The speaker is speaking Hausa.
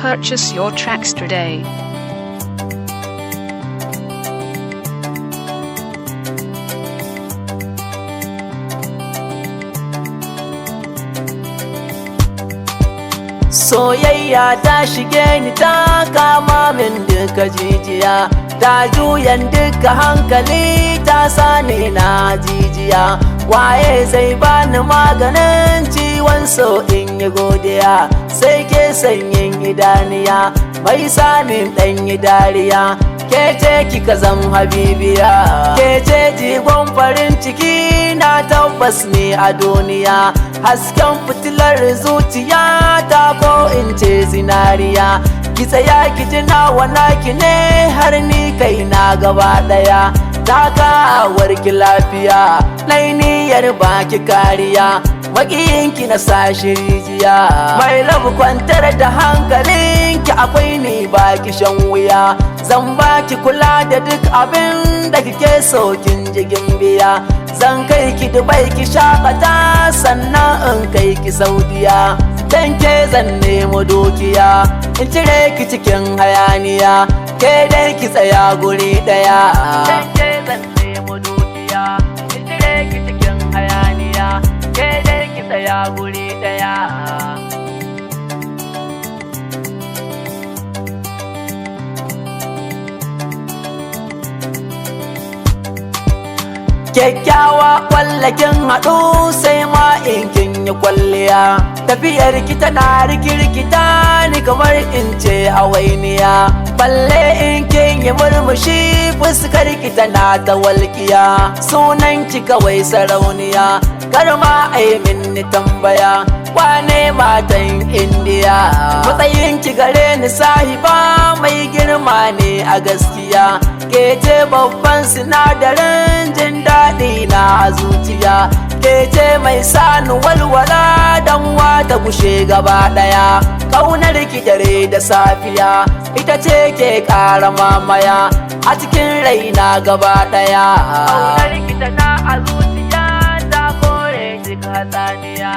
Purchase your tracks today. Soyayya ta shige ni ta kama min duka jijiya, ta juyan duka hankali ta sani na jijiya. Waye zai bani maganin ciwon so in yi godiya, sai ke sanyin idaniya mai sanin ɗanyi dariya. Ke ce kika zam habibiya, ke ce jigon farin ciki na tabbas ne a duniya. Hasken fitilar zuciya ta ko in ce zinariya. Ki tsaya ki ji nawa naki ne har ni kai na gaba daya. Takawar ki lafiya nai niyyar baki kariya, makiyinki na sashi rijiya. Mai rabu kwantar da hankalinki, akwai ni baki shan wuya. Zan baki kula da duk abin da kike so kin ji gimbiya. Zan kai ki Dubai ki shakata, sannan in kai ki Saudiya. Dan ke zan nemo dukiya, in cire ki cikin hayaniya. Ke dai ki tsaya guri daya. Dan ke zan nemo dukiya, in cire ki cikin hayaniya. Ke dai ki tsaya guri daya. Kyakkyawa kwallakin haɗu sai ma in kin yi kwalliya. Tafiyar ki tana rikirkita ni kamar in ce hawainiya. Balle in kin yi murmushi fuskar ki tana ta walƙiya. Sunan ki kawai sarauniya, karma ai minni tambaya. Wane matan Indiya? Matsayin ki gare ni sahiba mai girma ne a gaskiya. Ke ce babban sinadarin jin daɗi na zuciya. Ke ce mai sani walwala dan wata gushe gaba ɗaya. Ƙaunar ki dare da safiya ita ce ke ƙara mamaya a cikin raina gaba ɗaya. Ƙaunar ki tana a zuciya ta kore duk hatsaniya.